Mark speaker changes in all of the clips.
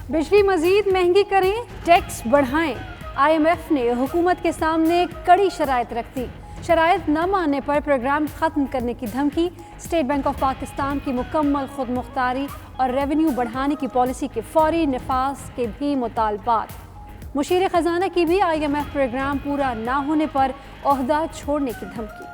Speaker 1: بجلی مزید مہنگی کریں، ٹیکس بڑھائیں۔ IMF نے حکومت کے سامنے کڑی شرائط رکھ دی۔ شرائط نہ ماننے پر پروگرام ختم کرنے کی دھمکی۔ اسٹیٹ بینک آف پاکستان کی مکمل خود مختاری اور ریونیو بڑھانے کی پالیسی کے فوری نفاذ کے بھی مطالبات۔ مشیر خزانہ کی بھی IMF پروگرام پورا نہ ہونے پر عہدہ چھوڑنے کی دھمکی۔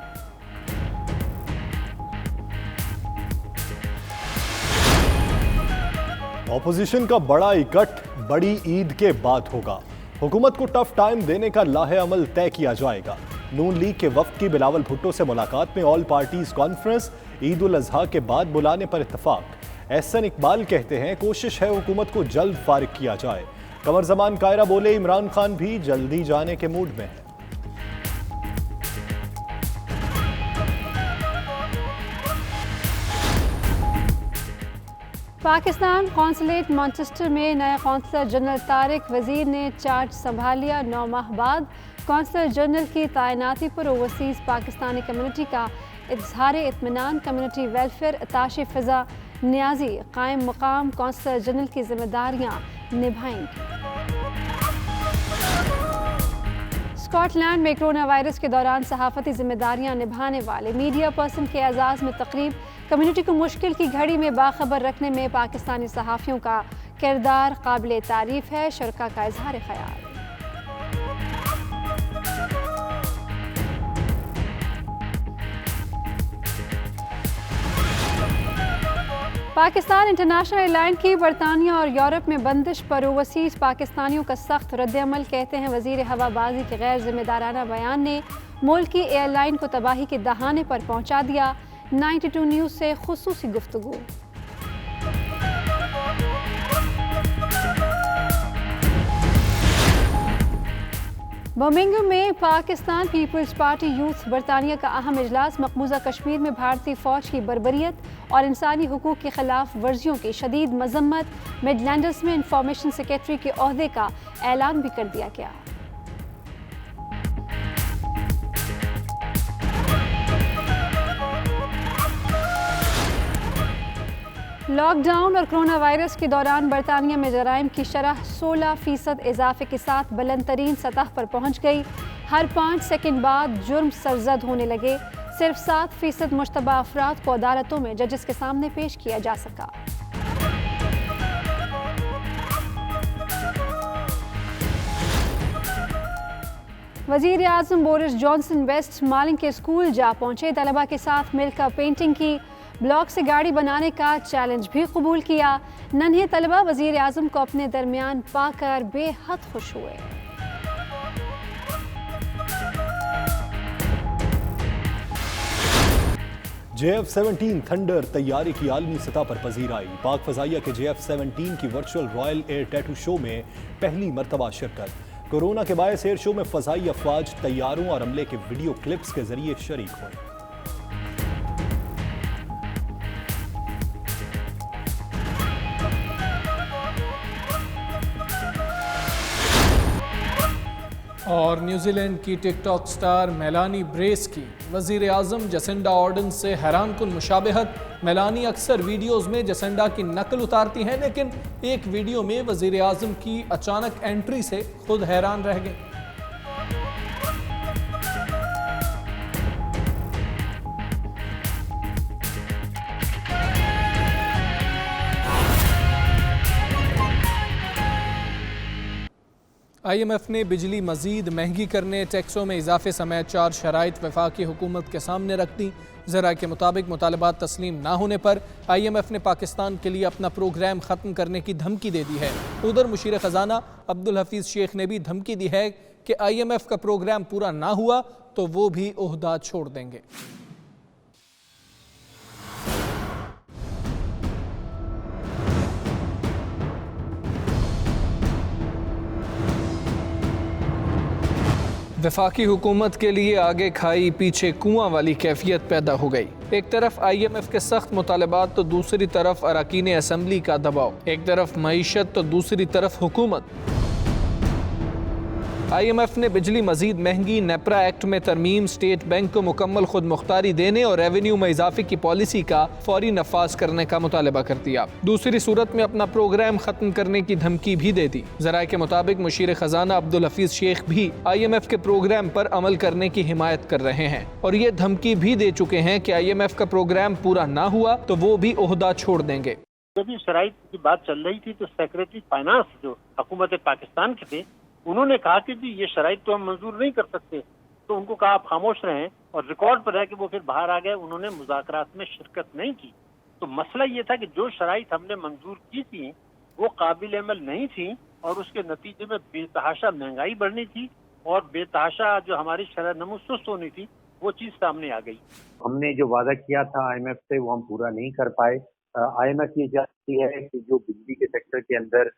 Speaker 2: اپوزیشن کا بڑا اکٹھ بڑی عید کے بعد ہوگا۔ حکومت کو ٹف ٹائم دینے کا لاہ عمل طے کیا جائے گا۔ نون لیگ کے وفد کی بلاول بھٹو سے ملاقات میں آل پارٹیز کانفرنس عید الاضحیٰ کے بعد بلانے پر اتفاق۔ احسن اقبال کہتے ہیں کوشش ہے حکومت کو جلد فارغ کیا جائے۔ قمر زمان کائرہ بولے عمران خان بھی جلدی جانے کے موڈ میں ہیں۔
Speaker 1: پاکستان قونصلیٹ مانچسٹر میں نئے قونصلر جنرل طارق وزیر نے چارج سنبھال لیا۔ 9 ماہ بعد قونصلر جنرل کی تعیناتی پر اوورسیز پاکستانی کمیونٹی کا اظہار اطمینان۔ کمیونٹی ویلفیئر اتاشی فضا نیازی قائم مقام قونصلر جنرل کی ذمہ داریاں نبھائیں گی۔ اسکاٹ لینڈ میں کرونا وائرس کے دوران صحافتی ذمہ داریاں نبھانے والے میڈیا پرسن کے اعزاز میں تقریب۔ کمیونٹی کو مشکل کی گھڑی میں باخبر رکھنے میں پاکستانی صحافیوں کا کردار قابل تعریف ہے، شرکاء کا اظہار خیال۔ پاکستان انٹرنیشنل ایئر لائن کی برطانیہ اور یورپ میں بندش پر اوورسیز پاکستانیوں کا سخت رد عمل، کہتے ہیں وزیر ہوا بازی کے غیر ذمہ دارانہ بیان نے ملکی ایئر لائن کو تباہی کے دہانے پر پہنچا دیا۔ 92 نیوز سے خصوصی گفتگو۔ برمنگھم میں پاکستان پیپلز پارٹی یوتھ برطانیہ کا اہم اجلاس۔ مقبوضہ کشمیر میں بھارتی فوج کی بربریت اور انسانی حقوق کی خلاف ورزیوں کی شدید مذمت۔ مڈ لینڈز میں انفارمیشن سیکریٹری کے عہدے کا اعلان بھی کر دیا گیا۔ لاک ڈاؤن اور کرونا وائرس کے دوران برطانیہ میں جرائم کی شرح 16% اضافے کے ساتھ بلند ترین سطح پر پہنچ گئی۔ ہر 5 سیکنڈ بعد جرم سرزد ہونے لگے۔ صرف 7% مشتبہ افراد کو عدالتوں میں ججز کے سامنے پیش کیا جا سکا۔ وزیر اعظم بورس جانسن ویسٹ مالنگ کے اسکول جا پہنچے۔ طلبہ کے ساتھ مل کر پینٹنگ کی، بلاک سے گاڑی بنانے کا چیلنج بھی قبول کیا۔ ننھے طلبہ وزیر اعظم کو اپنے درمیان پا کر بے حد خوش ہوئے۔
Speaker 2: JF-17 تھنڈر طیارے کی عالمی سطح پر پذیرائی۔ پاک فضائیہ کے JF-17 کی ورچوئل رائل ایئر ٹیٹو شو میں پہلی مرتبہ شرکت۔ کورونا کے باعث ایئر شو میں فضائی افواج طیاروں اور عملے کے ویڈیو کلپس کے ذریعے شریک ہوئے۔
Speaker 3: اور نیوزی لینڈ کی ٹک ٹاک سٹار میلانی بریس کی وزیر اعظم جسنڈا آرڈن سے حیران کن مشابہت۔ میلانی اکثر ویڈیوز میں جسنڈا کی نقل اتارتی ہیں، لیکن ایک ویڈیو میں وزیر اعظم کی اچانک انٹری سے خود حیران رہ گئیں۔ IMF نے بجلی مزید مہنگی کرنے، ٹیکسوں میں اضافے سمیت 4 شرائط وفاقی حکومت کے سامنے رکھ دیں۔ ذرائع کے مطابق مطالبات تسلیم نہ ہونے پر IMF نے پاکستان کے لیے اپنا پروگرام ختم کرنے کی دھمکی دے دی ہے۔ ادھر مشیر خزانہ عبدالحفیظ شیخ نے بھی دھمکی دی ہے کہ IMF کا پروگرام پورا نہ ہوا تو وہ بھی عہدہ چھوڑ دیں گے۔ وفاقی حکومت کے لیے آگے کھائی پیچھے کنواں والی کیفیت پیدا ہو گئی۔ ایک طرف IMF کے سخت مطالبات تو دوسری طرف اراکین اسمبلی کا دباؤ، ایک طرف معیشت تو دوسری طرف حکومت۔ IMF نے بجلی مزید مہنگی، نیپرا ایکٹ میں ترمیم، اسٹیٹ بینک کو مکمل خود مختاری دینے اور ریونیو میں اضافے کی پالیسی کا فوری نفاذ کرنے کا مطالبہ کر دیا۔ دوسری صورت میں اپنا پروگرام ختم کرنے کی دھمکی بھی دے دی۔ ذرائع کے مطابق مشیر خزانہ عبدالحفیظ شیخ بھی IMF کے پروگرام پر عمل کرنے کی حمایت کر رہے ہیں اور یہ دھمکی بھی دے چکے ہیں کہ IMF کا پروگرام پورا نہ ہوا تو وہ بھی عہدہ چھوڑ دیں گے۔
Speaker 4: جب یہ شرائط کی بات چل رہی تھی تو سیکریٹری فائنانس جو حکومت پاکستان کے تھے انہوں نے کہا کہ جی یہ شرائط تو ہم منظور نہیں کر سکتے، تو ان کو کہا آپ خاموش رہیں، اور ریکارڈ پر ہے کہ وہ پھر باہر آ گئے، انہوں نے مذاکرات میں شرکت نہیں کی۔ تو مسئلہ یہ تھا کہ جو شرائط ہم نے منظور کی تھی وہ قابل عمل نہیں تھی اور اس کے نتیجے میں بے تحاشا مہنگائی بڑھنی تھی اور بے تحاشا جو ہماری شرح نمو سست ہونی تھی وہ چیز سامنے آ گئی۔
Speaker 5: ہم نے جو وعدہ کیا تھا IMF سے وہ ہم پورا نہیں کر پائے۔ IMF یہ چاہتی ہے کہ جو بجلی کے سیکٹر کے اندر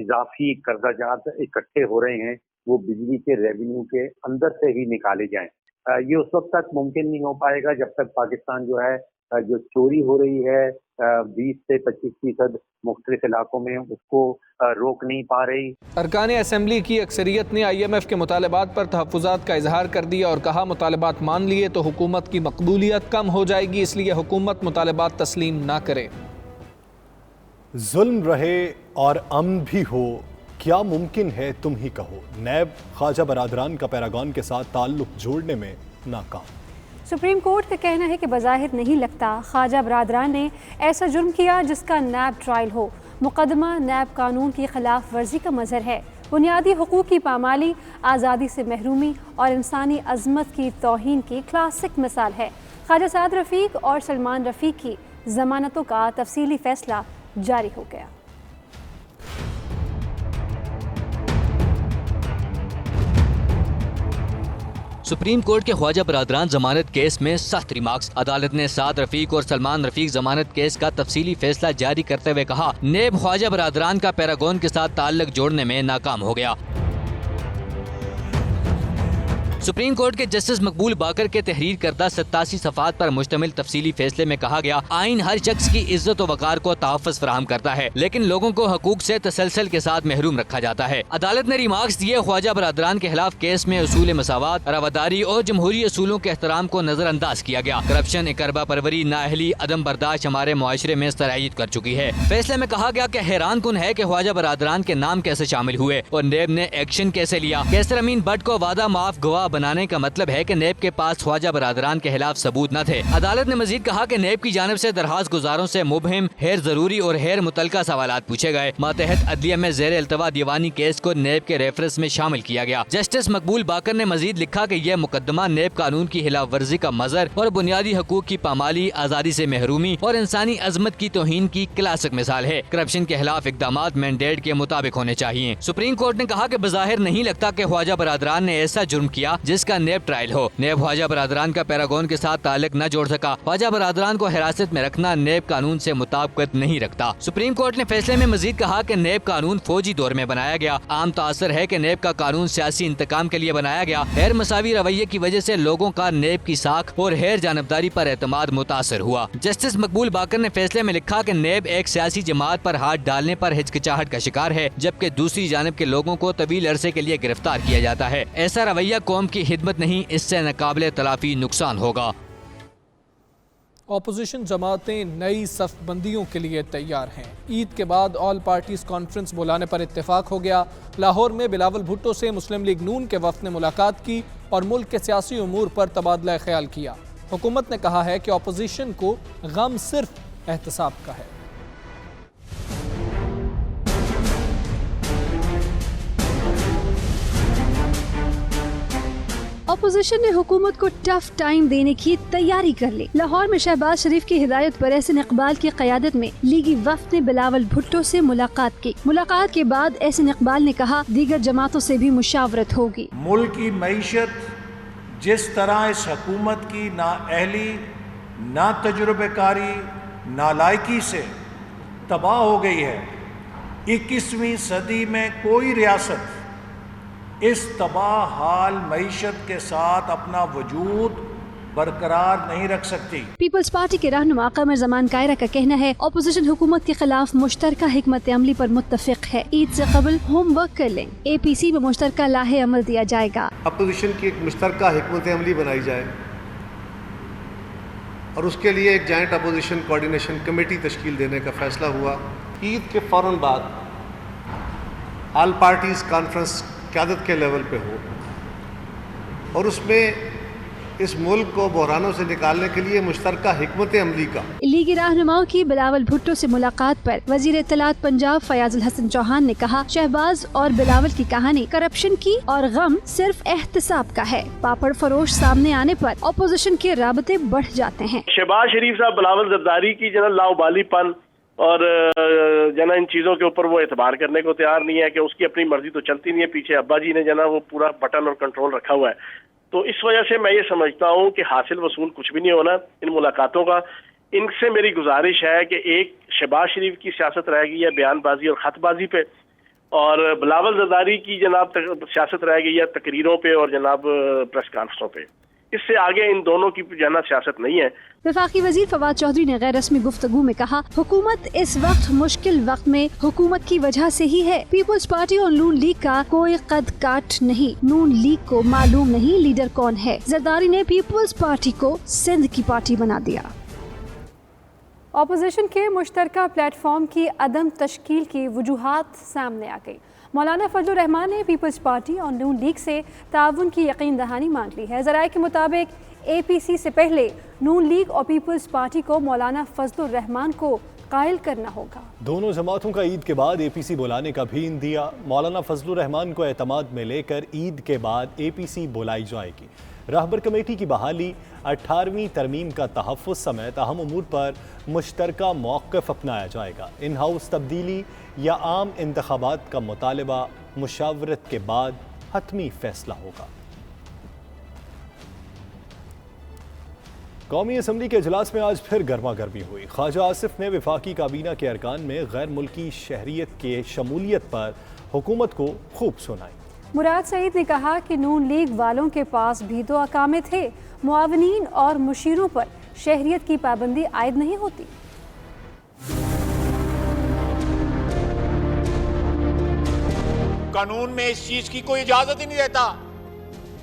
Speaker 5: اضافی قرضہ جات اکٹھے ہو رہے ہیں وہ بجلی کے ریونیو کے اندر سے ہی نکالے جائیں۔ یہ اس وقت تک ممکن نہیں ہو پائے گا جب تک پاکستان جو ہے جو چوری ہو رہی ہے 20 سے 25% مختلف علاقوں میں اس کو روک نہیں پا رہی۔
Speaker 3: ارکان اسمبلی کی اکثریت نے IMF کے مطالبات پر تحفظات کا اظہار کر دیا اور کہا مطالبات مان لیے تو حکومت کی مقبولیت کم ہو جائے گی، اس لیے حکومت مطالبات تسلیم نہ کرے۔
Speaker 2: ظلم رہے اور امن بھی ہو، کیا ممکن ہے تم ہی کہو، نیب خواجہ برادران کا پیراگون کے ساتھ تعلق جوڑنے میں ناکام۔
Speaker 1: سپریم کورٹ کا کہنا ہے کہ بظاہر نہیں لگتا خواجہ برادران نے ایسا جرم کیا جس کا نیب ٹرائل ہو۔ مقدمہ نیب قانون کی خلاف ورزی کا مظہر ہے، بنیادی حقوق کی پامالی، آزادی سے محرومی اور انسانی عظمت کی توہین کی کلاسک مثال ہے۔ خواجہ سعد رفیق اور سلمان رفیق کی ضمانتوں کا تفصیلی فیصلہ جاری ہو گیا۔
Speaker 6: سپریم کورٹ کے خواجہ برادران ضمانت کیس میں سخت ریمارکس۔ عدالت نے سعد رفیق اور سلمان رفیق ضمانت کیس کا تفصیلی فیصلہ جاری کرتے ہوئے کہا نیب خواجہ برادران کا پیراگون کے ساتھ تعلق جوڑنے میں ناکام ہو گیا۔ سپریم کورٹ کے جسٹس مقبول باقر کے تحریر کردہ 87 صفحات پر مشتمل تفصیلی فیصلے میں کہا گیا آئین ہر شخص کی عزت و وقار کو تحفظ فراہم کرتا ہے لیکن لوگوں کو حقوق سے تسلسل کے ساتھ محروم رکھا جاتا ہے۔ عدالت نے ریمارکس دیے خواجہ برادران کے خلاف کیس میں اصول مساوات، رواداری اور جمہوری اصولوں کے احترام کو نظر انداز کیا گیا۔ کرپشن، اقربا پروری، نااہلی، عدم برداشت ہمارے معاشرے میں سرایت کر چکی ہے۔ فیصلے میں کہا گیا کہ حیران کن ہے کہ خواجہ برادران کے نام کیسے شامل ہوئے اور نیب نے ایکشن کیسے لیا۔ کیسر امین بٹ کو وعدہ معاف گواہ بنانے کا مطلب ہے کہ نیب کے پاس خواجہ برادران کے خلاف ثبوت نہ تھے۔ عدالت نے مزید کہا کہ نیب کی جانب سے درخواست گزاروں سے مبہم، غیر ضروری اور غیر متعلقہ سوالات پوچھے گئے۔ ماتحت عدلیہ میں زیر التوا دیوانی کیس کو نیب کے ریفرنس میں شامل کیا گیا۔ جسٹس مقبول باقر نے مزید لکھا کہ یہ مقدمہ نیب قانون کی خلاف ورزی کا مظہر اور بنیادی حقوق کی پامالی، آزادی سے محرومی اور انسانی عظمت کی توہین کی کلاسک مثال ہے۔ کرپشن کے خلاف اقدامات مینڈیٹ کے مطابق ہونے چاہیے۔ سپریم کورٹ نے کہا کہ بظاہر نہیں لگتا کہ خواجہ برادران نے ایسا جرم کیا جس کا نیب ٹرائل ہو۔ نیب خواجہ برادران کا پیراگون کے ساتھ تعلق نہ جوڑ سکا۔ خواجہ برادران کو حراست میں رکھنا نیب قانون سے مطابقت نہیں رکھتا۔ سپریم کورٹ نے فیصلے میں مزید کہا کہ نیب قانون فوجی دور میں بنایا گیا۔ عام تاثر ہے کہ نیب کا قانون سیاسی انتقام کے لیے بنایا گیا۔ غیر مساوی رویے کی وجہ سے لوگوں کا نیب کی ساکھ اور غیر جانبداری پر اعتماد متاثر ہوا۔ جسٹس مقبول باقر نے فیصلے میں لکھا کہ نیب ایک سیاسی جماعت پر ہاتھ ڈالنے پر ہچکچاہٹ کا شکار ہے جبکہ دوسری جانب کے لوگوں کو طویل عرصے کے لیے گرفتار کیا جاتا ہے۔ ایسا رویہ قوم کی خدمت نہیں، اس سے ناقابل تلافی نقصان ہوگا۔
Speaker 3: اپوزیشن جماعتیں نئی صف بندیوں کے لیے تیار ہیں۔ عید کے بعد آل پارٹیز کانفرنس بلانے پر اتفاق ہو گیا۔ لاہور میں بلاول بھٹو سے مسلم لیگ نون کے وفد نے ملاقات کی اور ملک کے سیاسی امور پر تبادلہ خیال کیا۔ حکومت نے کہا ہے کہ اپوزیشن کو غم صرف احتساب کا ہے۔
Speaker 1: اپوزیشن نے حکومت کو ٹف ٹائم دینے کی تیاری کر لی۔ لاہور میں شہباز شریف کی ہدایت پر احسن اقبال کی قیادت میں لیگی وفد نے بلاول بھٹو سے ملاقات کی۔ ملاقات کے بعد احسن اقبال نے کہا دیگر جماعتوں سے بھی مشاورت ہوگی۔
Speaker 7: ملک کی معیشت جس طرح اس حکومت کی نااہلی، نا تجربہ کاری، نالائکی سے تباہ ہو گئی ہے، 21ویں صدی میں کوئی ریاست اس تباہ حال معیشت کے ساتھ اپنا وجود बरकरार नहीं रख सकती।
Speaker 1: पीपल्स पार्टी के रहनुमा कमर जमान कायरा का कहना है अपोजिशन हुकूमत के खिलाफ मुश्तरका हिकमत अमली पर मुत्तफिक है। ईद से कबल होमवर्क कर लें, APC में मुश्तरका लाहे अमल दिया जाएगा।
Speaker 8: अपोजिशन की एक मुश्तरका हिकमत अमली बनाई जाए और उसके लिए एक जॉइंट अपोजिशन कोऑर्डिनेशन कमेटी तश्कील देने का फैसला हुआ। ईद के फ़ौरन बाद ऑल पार्टीज़ कॉन्फ्रेंस क़यादत के लेवल पे हो और उसमें इस मुल्क को बहरानों से निकालने के लिए मुश्तरका हिकमत अमली का।
Speaker 1: लीगी रहनुमाओं की बिलावल भुट्टो से मुलाकात पर वजीर इत्तलात पंजाब फयाजुल हसन चौहान ने कहा शहबाज और बिलावल की कहानी करप्शन की और गम सिर्फ एहतसाब का है। पापड़ फरोश सामने आने पर अपोजिशन के राबते बढ़ जाते हैं।
Speaker 9: शहबाज शरीफ साहब बिलावल जरदारी की जना लाउबालीपन और जना इन चीजों के ऊपर वो एतबार करने को तैयार नहीं है कि उसकी अपनी मर्जी तो चलती नहीं है, पीछे अब्बा जी ने जना वो पूरा बटन और कंट्रोल रखा हुआ है। तो इस वजह से मैं ये समझता हूँ कि हासिल वसूल कुछ भी नहीं होना इन मुलाकातों का। इनसे मेरी गुजारिश है कि एक शहबाज शरीफ की सियासत रह गई है बयानबाजी और खतबाजी पे, और बिलावल जरदारी की जनाब सियासत रह गई है तकरीरों पे और जनाब प्रेस कॉन्फ्रेंसों पे। इससे आगे इन दोनों की जना सियासत नहीं है।
Speaker 1: वफाकी वजीर फवाद चौधरी ने गैर रस्मी गुफ्तगू में कहा हुकूमत इस वक्त मुश्किल वक्त में हुकूमत की वजह से ही है। पीपल्स पार्टी और नून लीग का कोई कद काट नहीं। नून लीग को मालूम नहीं लीडर कौन है। जरदारी ने पीपल्स पार्टी को सिंध की पार्टी बना दिया। अपोजिशन के मुश्तरका प्लेटफॉर्म की अदम तश्कील की वजूहात सामने आ गई। मौलाना फजलुर रहमान ने पीपल्स पार्टी और नून लीग से ताउन की यकीन दहानी मांग ली है। ज़राए के मुताबिक APC से पहले नून लीग और पीपल्स पार्टी को मौलाना फजलुर रहमान को कायल करना होगा।
Speaker 2: दोनों जमातों का ईद के बाद APC बुलाने का भी इंदिया। मौलाना फजलुर रहमान को एतमाद में लेकर ईद के बाद APC बुलाई जाएगी। रहबर कमेटी की बहाली, 18वीं तरमीम का तहफ़्फ़ुज़ समेत अहम उमूर पर मुश्तरका मौक़िफ़ अपनाया जाएगा। इन हाउस तब्दीली या आम इंतख़ाबात का मुतालबा मुशावरत के बाद हतमी फ़ैसला होगा। कौमी असम्बली के इजलास में आज फिर गर्मा गर्मी हुई। ख्वाजा आसिफ ने वफाकी काबीना के अरकान में गैर मुल्की शहरियत के शमूलियत पर हुकूमत को खूब सुनाई।
Speaker 1: मुराद सईद ने कहा कि नून लीग वालों के पास भी तो अकामे थे, मुआवनीन और मुशीरों पर शहरियत की पाबंदी आयद नहीं होती।
Speaker 10: कानून में इस चीज की कोई इजाजत ही नहीं देता,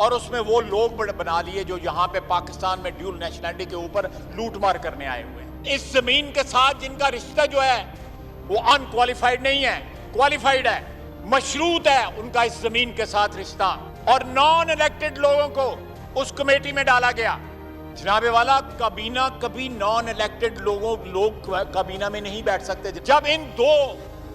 Speaker 10: और उसमें वो लोग बना लिए जो यहाँ पे पाकिस्तान में ड्यूल नेशनलिटी के ऊपर लूटमार करने आए हुए हैं। इस जमीन के साथ जिनका रिश्ता जो है वो अनक्वालिफाइड नहीं है, क्वालिफाइड है, मशरूत है उनका इस जमीन के साथ रिश्ता। और नॉन इलेक्टेड लोगों को उस कमेटी में डाला गया। जनाबे वाला, काबीना कभी नॉन इलेक्टेड लोग काबीना में नहीं बैठ सकते। जब इन दो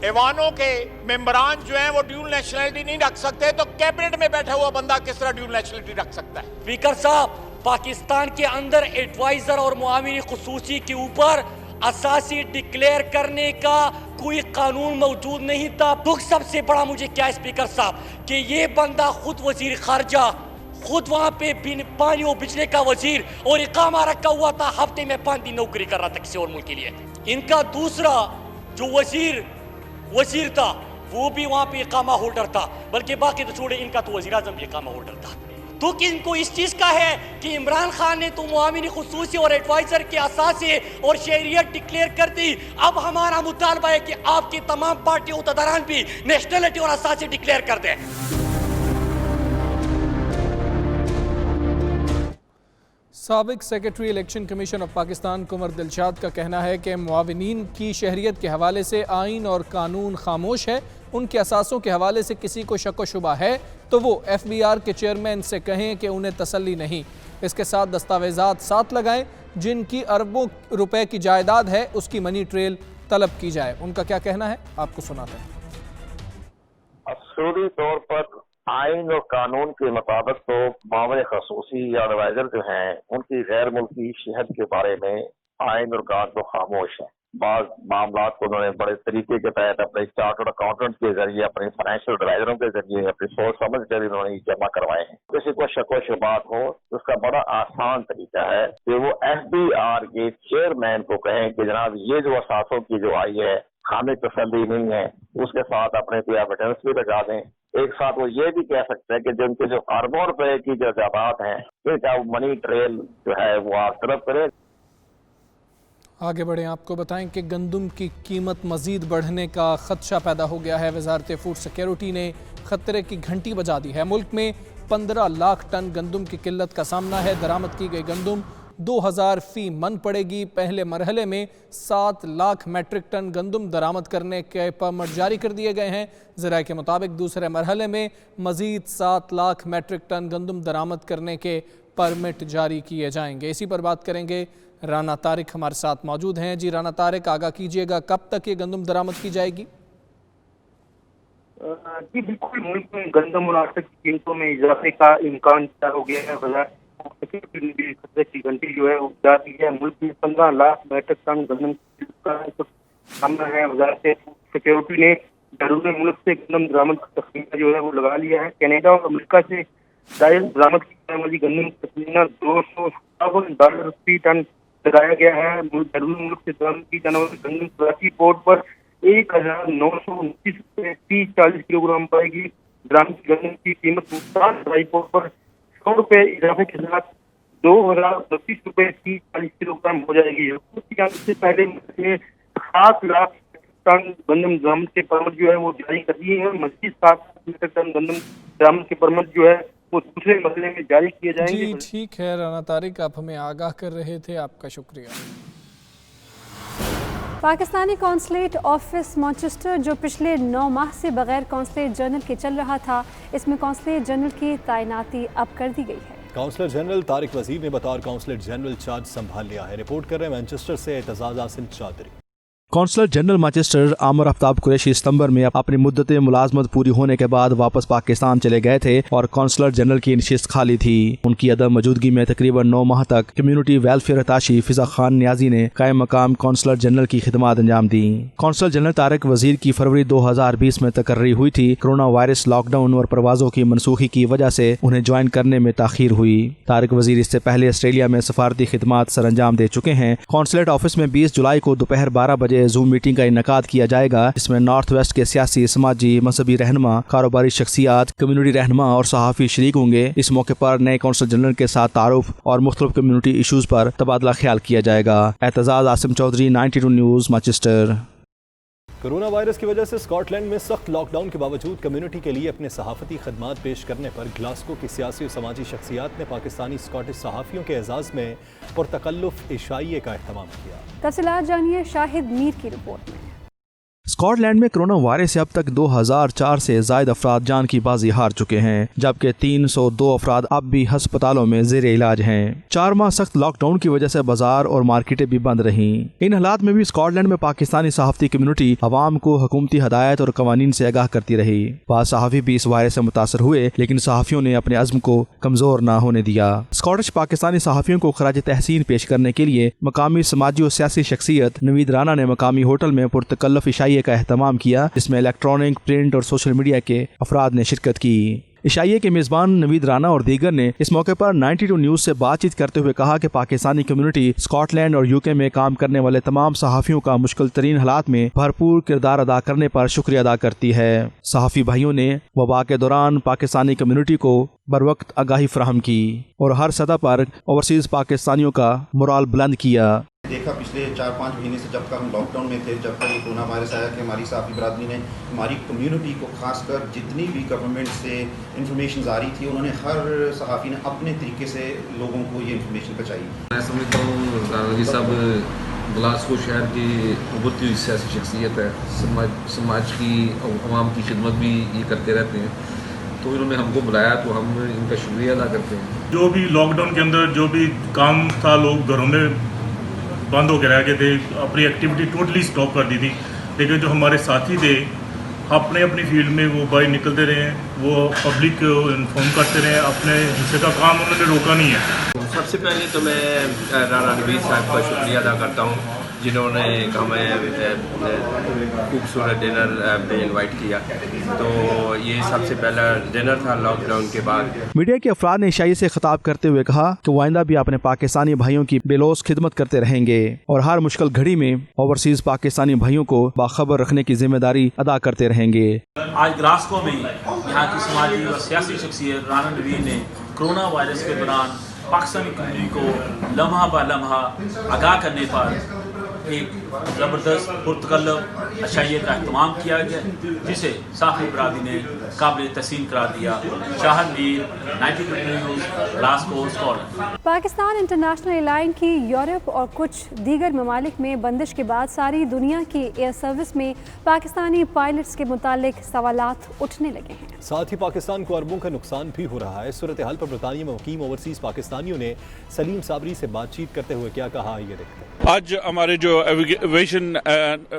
Speaker 10: ऐवानों के मेंबरान जो हैं वो ड्यूल नेशनलिटी नहीं रख सकते, तो कैबिनेट में बैठा हुआ बंदा किस तरह ड्यूल नेशनलिटी रख सकता है?
Speaker 11: स्पीकर साहब, पाकिस्तान के अंदर एडवाइजर और मुआविन खुसूसी के ऊपर असासी डिक्लेयर करने का कोई कानून मौजूद नहीं था। दुख सबसे बड़ा मुझे क्या है स्पीकर साहब कि ये बंदा खुद वजीर खारजा, खुद वहाँ पे पानी और बिजली का वजीर और इकामा रखा हुआ था, हफ्ते में 5 दिन नौकरी कर रहा था किसी और मुल्क के लिए। इनका दूसरा जो वजीर था वो भी वहाँ पे इकामा होल्डर था, बल्कि बाकी तो छोड़े, इनका तो वजीर आजम भी इकामा होल्डर था। तो इनको इस चीज का है कि इमरान खान ने तो मुआविन खुसूसी और एडवाइजर के असासे और शहरियत डिक्लेयर कर दी। अब हमारा मुतालबा है कि आपकी तमाम पार्टी उहदेदारान भी नेशनलिटी और असासे डिक्लेयर कर दें।
Speaker 3: साबिक secretary election commission of Pakistan Kumar Dilshad का कहना है कि मुआविनीन की शहरियत के हवाले से आइन और कानून खामोश है। उनके असासों के हवाले से किसी को शक व शुबा है तो वो FBR के चेयरमैन से कहें कि उन्हें तसल्ली नहीं। इसके साथ दस्तावेजात साथ लगाएं, जिनकी अरबों रुपए की जायदाद है उसकी मनी ट्रेल तलब की जाए। उनका क्या कहना है आपको सुनाते हैं।
Speaker 12: असूली तौर पर आइन और कानून के मुताबिक तो मामले खसूसी या एडवाइजर जो हैं उनकी गैर मुल्की शहद के बारे में आइन और कानून तो खामोश है। बाज़ मामला को उन्होंने बड़े तरीके के तहत अपने चार्टर्ड अकाउंटेंट के जरिए, अपने फाइनेंशियल एडवाइजरों के जरिए, अपनी सोच समझ कर उन्होंने जमा करवाए हैं। किसी को शक व शुबात हो तो उसका बड़ा आसान तरीका है कि वो FBR के चेयरमैन को कहें कि जनाब ये जो असासों की जो आई है हमें तसल्ली नहीं है, उसके साथ अपने कोई एविडेंस भी लगा दें ایک ساتھ وہ یہ بھی کہہ سکتے ہیں کہ جن کے جو اربوں روپے کی جو جائیداد ہیں ان کا منی ٹریل جو ہے وہ آپ طرف کرے.
Speaker 3: آگے بڑھیں، آپ کو بتائیں کہ گندم کی قیمت مزید بڑھنے کا خدشہ پیدا ہو گیا ہے. وزارت فوڈ سیکیورٹی نے خطرے کی گھنٹی بجا دی ہے. ملک میں 15 لاکھ ٹن گندم کی قلت کا سامنا ہے. درآمد کی گئی گندم 2000 فی من پڑے گی. پہلے مرحلے میں 7 لاکھ میٹرک ٹن گندم درآمد کرنے کے پرمٹ جاری کر دیے گئے ہیں. ذرائع کے مطابق دوسرے مرحلے میں مزید 7 لاکھ میٹرک ٹن گندم درآمد کرنے کے پرمٹ جاری کیے جائیں گے. اسی پر بات کریں گے. رانا طارق ہمارے ساتھ موجود ہیں. جی رانا طارق، آگاہ کیجئے گا کب تک یہ گندم درآمد کی جائے گی؟
Speaker 13: جی بالکل، ملک میں گندم اور آٹے کی قیمتوں میں اضافے کا امکان طے ہو گیا ہے. خطرے کی گھنٹی جو ہے وہ بجا دی ہے. ملک میں 15 لاکھ میٹرک ٹن گندم کا سامنا ہے. وزارت سیکیورٹی نے بیرون ملک سے گندم درآمد کا تخمینہ جو ہے وہ لگا لیا ہے. کینیڈا اور امریکہ سے درآمد کی جانے والی گندم کا تخمینہ $257 فی ٹن لگایا گیا ہے. بیرون ملک سے درآمد کی جانے والی گندم کراچی پورٹ پر 1929 روپے فی 40 کلو گرام پائے گی. درآمد کی گندم کی قیمت ملتان ڈرائی پورٹ پر 100 روپے اضافے کے ساتھ 2032 روپے فی 40 کلو گرام ہو جائے گی. حکومت کی جانب سے پہلے 7 لاکھ ٹن گندم درآمد کے پرمٹ جو ہے وہ جاری کر دیے ہیں. مزید 7 میٹرک ٹن گندم درآمد کے پرمٹ جو ہے وہ دوسرے مرحلے میں جاری کیے جائیں گے.
Speaker 3: جی ٹھیک ہے رانا طارق، آپ ہمیں آگاہ کر رہے تھے، آپ کا شکریہ.
Speaker 1: پاکستانی قونصلیٹ آفس مانچسٹر جو پچھلے 9 ماہ سے بغیر قونصلیٹ جنرل کے چل رہا تھا، اس میں قونصلیٹ جنرل کی تعیناتی اب کر دی گئی ہے.
Speaker 2: کونسلر جنرل طارق وزیر نے بطور قونصلیٹ جنرل چارج سنبھال لیا ہے. رپورٹ کر رہے ہیں مانچسٹر سے Aitzaz Asim Chaudhry.
Speaker 14: Consular general Manchester Aamir Aftab Qureshi ستمبر میں اپنی مدت ملازمت پوری ہونے کے بعد واپس پاکستان چلے گئے تھے اور کونسلر جنرل کی نشست خالی تھی. ان کی عدم موجودگی میں تقریباً 9 ماہ تک کمیونٹی ویلفیئر اتاشی فضا خان نیازی نے قائم مقام کونسلر جنرل کی خدمات انجام دیں. کونسلر جنرل طارق وزیر کی فروری 2020 میں تقرری ہوئی تھی. کرونا وائرس لاک ڈاؤن اور پروازوں کی منسوخی کی وجہ سے انہیں جوائن کرنے میں تاخیر ہوئی. طارق وزیر اس سے پہلے آسٹریلیا میں سفارتی خدمات سر انجام دے چکے ہیں. کونسلیٹ آفس میں 20 جولائی کو دوپہر 12 بجے زوم میٹنگ کا انعقاد کیا جائے گا. اس میں نارتھ ویسٹ کے سیاسی، سماجی، مذہبی رہنما، کاروباری شخصیات، کمیونٹی رہنما اور صحافی شریک ہوں گے. اس موقع پر نئے کونسل جنرل کے ساتھ تعارف اور مختلف کمیونٹی ایشوز پر تبادلہ خیال کیا جائے گا. Aitzaz Asim Chaudhry, 92 news, Manchester.
Speaker 2: Corona virus کی وجہ سے اسکاٹ لینڈ میں سخت لاک ڈاؤن کے باوجود کمیونٹی کے لیے اپنے صحافتی خدمات پیش کرنے پر گلاسکو کی سیاسی و سماجی شخصیات نے پاکستانی اسکاٹش صحافیوں کے اعزاز میں پرتکلف عشائیے کا اہتمام کیا.
Speaker 1: تفصیلات جانیے شاہد میر کی رپورٹ میں.
Speaker 14: اسکاٹ لینڈ میں کرونا وائرس سے اب تک 2004 سے زائد افراد جان کی بازی ہار چکے ہیں، جبکہ 302 افراد اب بھی ہسپتالوں میں زیر علاج ہیں. 4 ماہ سخت لاک ڈاؤن کی وجہ سے بازار اور مارکیٹیں بھی بند رہیں. ان حالات میں بھی اسکاٹ لینڈ میں پاکستانی صحافتی کمیونٹی عوام کو حکومتی ہدایت اور قوانین سے آگاہ کرتی رہی. بعض صحافی بھی اس وائرس سے متاثر ہوئے، لیکن صحافیوں نے اپنے عزم کو کمزور نہ ہونے دیا. اسکاٹش پاکستانی صحافیوں کو خراج تحسین پیش کرنے کے لیے مقامی سماجی اور سیاسی شخصیت نوید رانا نے مقامی ہوٹل میں پرتکلف عشائیے کا اہتمام کیا، جس میں الیکٹرانک، پرنٹ اور سوشل میڈیا کے افراد نے شرکت کی. عشائیے کے میزبان نوید رانا اور دیگر نے اس موقع پر 92 نیوز سے بات چیت کرتے ہوئے کہا کہ پاکستانی کمیونٹی اسکاٹ لینڈ اور UK میں کام کرنے والے تمام صحافیوں کا مشکل ترین حالات میں بھرپور کردار ادا کرنے پر شکریہ ادا کرتی ہے. صحافی بھائیوں نے وبا کے دوران پاکستانی کمیونٹی کو بروقت آگاہی فراہم کی اور ہر سطح پر اوورسیز پاکستانیوں کا مورال بلند کیا.
Speaker 15: دیکھا پچھلے 4-5 مہینے سے جب تک ہم لاک ڈاؤن میں تھے، جب تک یہ کورونا وائرس آیا، کہ ہماری صحافی برادری نے ہماری کمیونٹی کو، خاص کر جتنی بھی گورنمنٹ سے انفارمیشن آ رہی تھی، انہوں نے ہر صحافی نے اپنے طریقے سے لوگوں کو یہ انفارمیشن پہنچائی.
Speaker 16: میں سمجھتا ہوں رانا صاحب گلاسکو شہر کی ابھرتی ہوئی سیاسی شخصیت ہے. سماج کی، عوام کی خدمت بھی یہ کرتے رہتے ہیں، تو انہوں نے ہم کو بلایا تو ہم ان کا شکریہ ادا کرتے ہیں.
Speaker 17: جو بھی لاک ڈاؤن کے اندر جو بھی کام تھا، لوگ گھروں میں بند ہو کے رہ گئے تھے، اپنی ایکٹیویٹی ٹوٹلی اسٹاپ کر دی تھی، لیکن جو ہمارے ساتھی تھے اپنے اپنی فیلڈ میں وہ باہر نکلتے رہے ہیں. वो पब्लिक को इन्फॉर्म करते रहे, अपने हिस्से का काम उन्होंने रोका नहीं है।
Speaker 18: सबसे पहले तो मैं राणा नवीद साहब का शुक्रिया अदा करता हूँ जिन्होंने हमें खूबसूरत डिनर में इनवाइट किया। तो ये सबसे पहला डिनर था लॉकडाउन के बाद।
Speaker 14: मीडिया के अफराद ने ईशाई से खिताब करते हुए कहा कि वो आइंदा भी अपने पाकिस्तानी भाइयों की बेलौस खिदमत करते रहेंगे और हर मुश्किल घड़ी में ओवरसीज पाकिस्तानी भाइयों को बाखबर रखने की जिम्मेदारी अदा करते रहेंगे।
Speaker 19: आज ग्लासगो में यहाँ की समाजी और सियासी शख्सियत राणा नवीद ने कोरोना वायरस के दौरान पाकिस्तानी कम्युनिटी को लम्हा ब लम्हा आगाह करने पर एक ज़बरदस्त पुरतकल्लफ अशाइयत का अहतमाम किया गया, जिसे साफ़ी बरादरी ने काबिल तहसीन करार दिया। Shahid Mir, 92 news, Glasgow, Scotland.
Speaker 1: Pakistan international airline की यूरोप और कुछ दीगर ममालिक में बंदिश के बाद सारी दुनिया की एयर सर्विस में पाकिस्तानी पायलट्स के मुतालिक सवालात उठने लगे हैं।
Speaker 2: साथ ही पाकिस्तान को अरबों का नुकसान भी हो रहा है। सूरत हाल पर बरतानिया में मुकीम ओवरसीज पाकिस्तानियों ने सलीम साबरी से बातचीत करते हुए क्या कहा, ये देखते हैं।
Speaker 20: आज हमारे जो एविएशन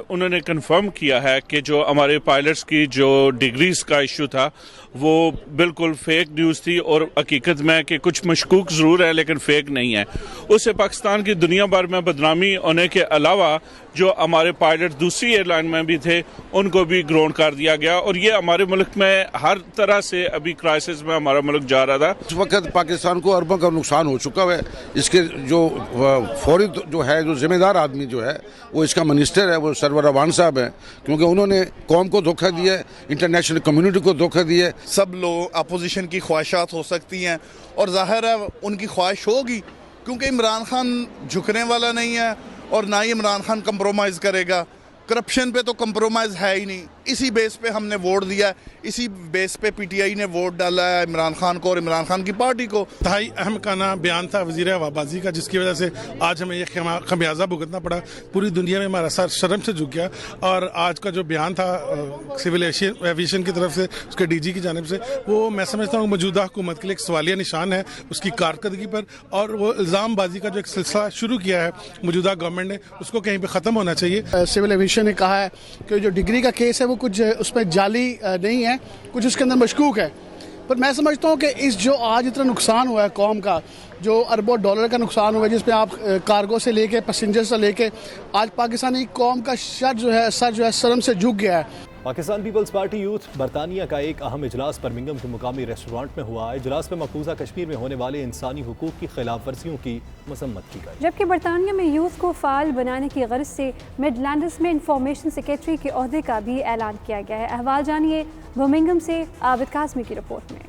Speaker 20: उन्होंने कंफर्म किया है कि जो हमारे पायलट्स की जो डिग्रीज का इशू था वो बिल्कुल फेक न्यूज़ थी और हकीकत में कि कुछ मशकूक ज़रूर है लेकिन फेक नहीं है। उससे पाकिस्तान की दुनिया भर में बदनामी होने के अलावा जो हमारे पायलट दूसरी एयरलाइन में भी थे उनको भी ग्राउंड कर दिया गया और ये हमारे मुल्क में हर तरह से अभी क्राइसिस में हमारा मुल्क जा रहा था।
Speaker 21: इस वक्त पाकिस्तान को अरबों का नुकसान हो चुका है। इसके जो फौरी जो है जो जिम्मेदार आदमी जो है वो इसका मिनिस्टर है, वो सरवर अवान साहब हैं, क्योंकि उन्होंने कौम को धोखा दिया, इंटरनेशनल कम्युनिटी को धोखा दिया।
Speaker 22: सब लोग अपोजिशन की ख्वाहिशात हो सकती हैं और जाहिर है उनकी ख्वाहिश होगी, क्योंकि इमरान खान झुकने वाला नहीं है और ना ही इमरान खान कंप्रोमाइज़ करेगा। करप्शन पे तो कंप्रोमाइज़ है ही नहीं। इसी बेस पे हमने वोट दिया, इसी बेस पे पीटीआई ने वोट डाला है इमरान खान को और इमरान खान की पार्टी को।
Speaker 23: इंतहाई अहम काना बयान था वज़ीर हवाबाजी का, जिसकी वजह से आज हमें ये खमियाजा भुगतना पड़ा। पूरी दुनिया में हमारा सर शर्म से झुक गया। और आज का जो बयान था सिविल एविएशन की तरफ से, उसके डीजी की जानिब से, वो मैं समझता हूँ मौजूदा हुकूमत के लिए एक सवालिया निशान है उसकी कारकर्दगी पर। और वो इल्ज़ामबाजी का जो एक सिलसिला शुरू किया है मौजूदा गवर्नमेंट ने, उसको कहीं पर ख़त्म होना चाहिए।
Speaker 24: सिविल एविएशन ने कहा है कि जो डिग्री का केस है वो कुछ उसमें जाली नहीं है, कुछ उसके अंदर मशकूक है। पर मैं समझता हूँ कि इस जो आज इतना नुकसान हुआ है कौम का, जो अरबों डॉलर का नुकसान हुआ है, जिसमें आप कार्गो से लेके पैसेंजर से लेके आज पाकिस्तानी कौम का सर जो है शर्म से झुक गया है।
Speaker 2: पाकिस्तान पीपल्स पार्टी यूथ बरतानिया का एक अहम इजलास बर्मिंघम के मुकामी रेस्टोरेंट में हुआ। इजलास में मकबूजा कश्मीर में होने वाले इंसानी हुकूक की खिलाफ वर्जियों की मसम्मत की गई।
Speaker 1: जबकि बरतानिया में यूथ को फाल बनाने की गर्ज से मिडलैंड्स में इंफॉर्मेशन सेक्रेटरी के ओहदे का भी ऐलान किया गया है। अहवाल जानिए बर्मिंघम से आबिद काज़मी की रिपोर्ट में।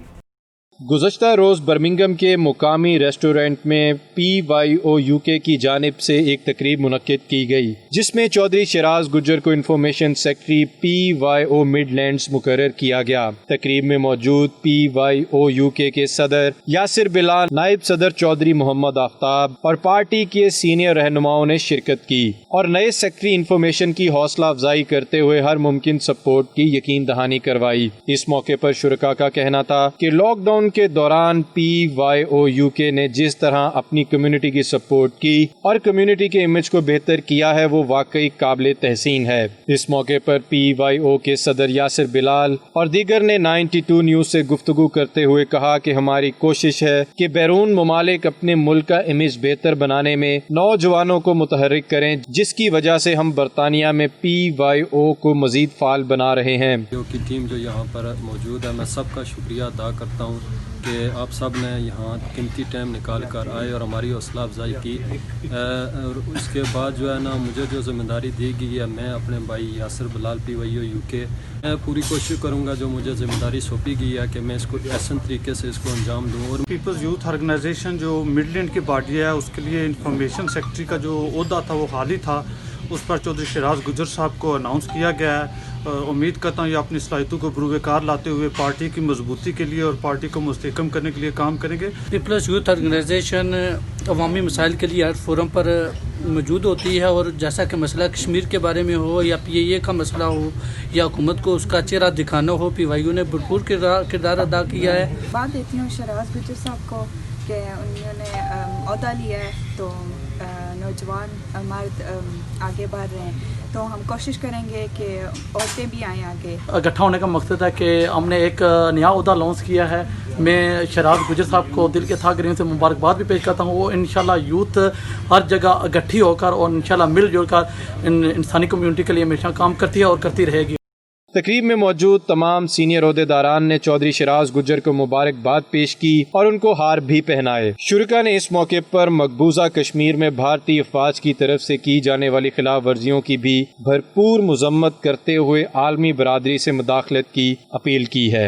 Speaker 25: गुज़श्ता रोज़ बर्मिंघम के मुकामी रेस्टोरेंट में PYO UK की जानिब से एक तकरीब मुनक्किद की गई, जिसमें चौधरी शराज गुज्जर को इंफॉर्मेशन सेक्रेटरी PYO मिडलैंड्स मुकर्रर किया गया। तकरीब में मौजूद PYO UK के सदर यासिर बिलाल, नायब सदर चौधरी मोहम्मद आफ्ताब और पार्टी के सीनियर रहनुमाओं ने शिरकत की और नए सेक्रेटरी इंफॉर्मेशन की हौसला अफजाई करते हुए हर मुमकिन सपोर्ट की यकीन दहानी करवाई। इस मौके पर शुरका का कहना था कि लॉकडाउन के दौरान PYO UK ने जिस तरह अपनी कम्युनिटी की सपोर्ट की और कम्युनिटी के इमेज को बेहतर किया है वो वाकई काबिल तहसीन है। इस मौके पर PYO के सदर यासिर बिलाल और दीगर ने 92 न्यूज़ से गुफ्तगू करते हुए कहा कि हमारी कोशिश है कि बैरून ममालिक अपने मुल्क का इमेज बेहतर बनाने में नौजवानों को मुतहर्रिक करें, जिसकी वजह से हम बरतानिया में PYO को मजीद फाल बना रहे हैं।
Speaker 26: की टीम जो यहाँ पर मौजूद है, मैं सबका शुक्रिया अदा करता हूँ कि आप सब ने यहाँ कीमती टाइम निकाल कर आए और हमारी हौसला अफजाई की। और उसके बाद जो है ना, मुझे जो जिम्मेदारी दी गई है, मैं अपने भाई यासिर बिलाल PYO UK, मैं पूरी कोशिश करूँगा जो मुझे जिम्मेदारी सौंपी गई है कि मैं इसको ऐसे तरीके से इसको अंजाम दूँ। और
Speaker 27: पीपल्स यूथ ऑर्गेनाइजेशन जो मिडलैंड की पार्टी है, उसके लिए इंफॉर्मेशन सेक्रेटरी का जो ओहदा था वो खाली था, उस पर चौधरी शराज गुज्जर साहब को अनाउंस किया गया है। उम्मीद करता हूँ ये अपनी सलाहियतों को बरूकार लाते हुए पार्टी की मजबूती के लिए और पार्टी को मुस्तहकम करने के लिए काम करेंगे।
Speaker 28: पीपल्स यूथ ऑर्गेनाइजेशन अवामी मसाइल के लिए हर फोरम पर मौजूद होती है, और जैसा कि मसला कश्मीर के बारे में हो या PIA का मसला हो या हुकूमत को उसका चेहरा दिखाना हो, PYO ने भरपूर किरदार अदा किया है।
Speaker 29: बात देती हूँ शराज गुज्जर साहब को कि उन्होंने ओहदा लिया है, तो
Speaker 4: नौजवान मर्द आगे बढ़ रहे हैं, तो हम कोशिश करेंगे कि औरतें भी आएँ आगे।
Speaker 28: इकट्ठा होने का मकसद है कि हमने एक नया उहदा लॉन्च किया है। मैं शराज गुजर साहब को दिल के थागरीन से मुबारकबाद भी पेश करता हूँ। वो इंशाल्लाह यूथ हर जगह इकट्ठी होकर और इंशाल्लाह मिलजुल कर इंसानी कम्युनिटी के लिए हमेशा काम करती है और करती रहेगी।
Speaker 25: तकरीब में मौजूद तमाम सीनियर ओहदेदारान ने चौधरी शिराज गुज्जर को मुबारकबाद पेश की और उनको हार भी पहनाए। शुरका ने इस मौके पर मकबूजा कश्मीर में भारतीय अफवाज की तरफ से की जाने वाली खिलाफ वर्जियों की भी भरपूर मजम्मत करते हुए आलमी बरादरी से मुदाखलत की अपील की है।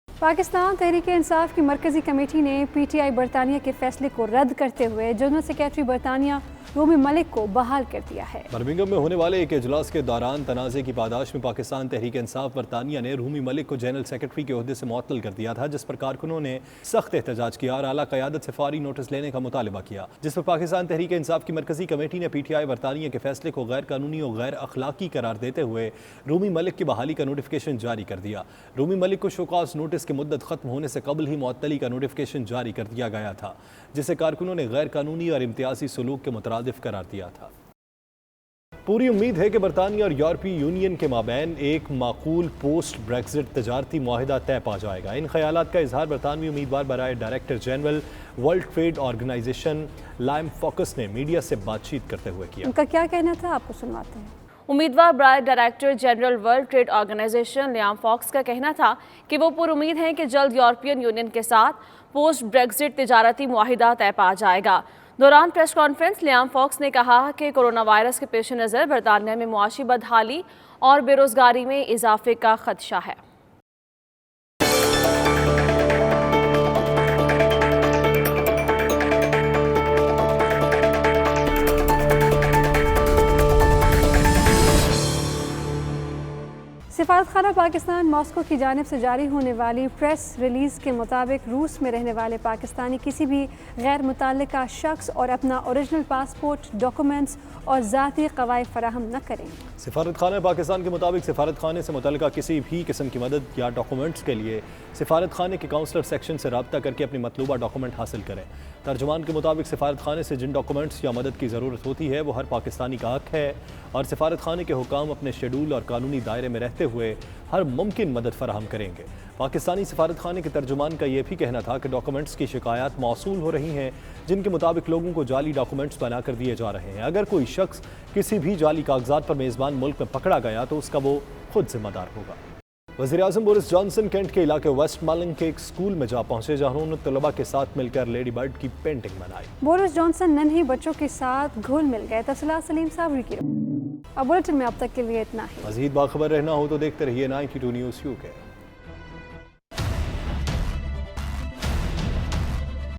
Speaker 1: पाकिस्तान तहरीक इंसाफ की मरकजी कमेटी ने PTI बरतानिया के फैसले को रद्द करते हुए जनरल सेक्रेटरी बरतानिया रूमी मलिक को बहाल कर दिया है।
Speaker 2: बर्मिंघम में होने वाले एक इजलास के दौरान तनाज़े की पादाश में पाकिस्तान तहरीक इंसाफ बरतानिया ने रूमी मलिक को जनरल सेक्रेटरी के ओहदे से मुअत्तल कर दिया था, जिस पर कारकुनों ने सख्त एहतजाज किया और आला क़यादत से फौरी नोटिस लेने का मुतालबा किया, जिस पर पाकिस्तान तहरीक इंसाफ की मरकजी कमेटी ने PTI बरतानिया के फैसले को गैर कानूनी और गैर अखलाकी करार देते हुए रूमी मलिक की बहाली का नोटिफिकेशन जारी कर दिया। रूमी मलिक को शोकॉज नोटिस की मुद्दत खत्म होने से कबल ही मुअत्तली का नोटिफिकेशन जारी कर दिया गया था, जिसे कारकुनों ने गैर कानूनी और इम्तियाजी सलूक के मुतरादिफ करार दिया था। पूरी उम्मीद है कि बरतानिया और यूरोपीय यूनियन के माबैन एक माकूल पोस्ट ब्रेक्जिट तजारती मुआहिदा तय पा जाएगा। इन ख्यालात का इजहार बरतानवी उम्मीदवार बराए director general world trade organization Liam Fox ने मीडिया से बातचीत करते हुए किया।
Speaker 1: उनका क्या कहना था, आपको सुनवाते हैं।
Speaker 5: उम्मीदवार बराए director general world trade organization Liam Fox का कहना था कि वो पुर उम्मीद हैं कि जल्द यूरोपियन यूनियन के साथ पोस्ट ब्रेक्जिट तिजारती मुआहिदा तय पा जाएगा। दौरान प्रेस कॉन्फ्रेंस लियाम फॉक्स ने कहा कि कोरोना वायरस के पेश नज़र बरतानिया में मुआशी बदहाली और बेरोजगारी में इजाफे का खदशा है।
Speaker 1: सिफारतखाना पाकिस्तान मॉस्को की जानिब से जारी होने वाली प्रेस रिलीज़ के मुताबिक रूस में रहने वाले पाकिस्तानी किसी भी गैर मुतल्लिका शख्स और अपना ओरिजिनल पासपोर्ट, डॉक्यूमेंट्स और ज़ाती कवायद फराहम न करें।
Speaker 2: सिफारतखाना पाकिस्तान के मुताबिक सिफारतखाने से मुतल्लिका किसी भी किस्म की मदद या डॉक्यूमेंट्स के लिए सिफारतखाने के काउंसलर सेक्शन से रब्ता करके अपनी मतलूबा डॉक्यूमेंट हासिल करें। तर्जुमान के मुताबिक सिफारतखाने से जिन डॉक्यूमेंट्स या मदद की ज़रूरत होती है वो हर पाकिस्तानी का हक है और सिफारतखाने के हुकाम अपने शेड्यूल और कानूनी दायरे में रहते हुए हर मुमकिन मदद फराहम करेंगे। पाकिस्तानी सिफारतखाने के तर्जुमान का यह भी कहना था कि डॉक्यूमेंट्स की शिकायत मौसूल हो रही हैं, जिनके मुताबिक लोगों को जाली डॉक्यूमेंट्स बनाकर दिए जा रहे हैं। अगर कोई शख्स किसी भी जाली कागजात पर मेज़बान मुल्क में पकड़ा गया तो उसका वो खुद जिम्मेदार होगा। वज़ीर-ए-आज़म बोरिस जॉनसन कैंट के इलाके वेस्टमॉलैंड के एक स्कूल में जा पहुंचे, जहां उन्होंने तलबा के साथ मिलकर लेडी बर्ड की पेंटिंग बनाई।
Speaker 1: बोरिस जॉनसन नन्हे बच्चों के साथ घुल मिल गए। तफसीलात सलीम साबरी की। अब बुलेटिन में अब तक के लिए इतना ही।
Speaker 2: मज़ीद बाखबर रहना हो तो देखते रहिए 92 न्यूज़ UK।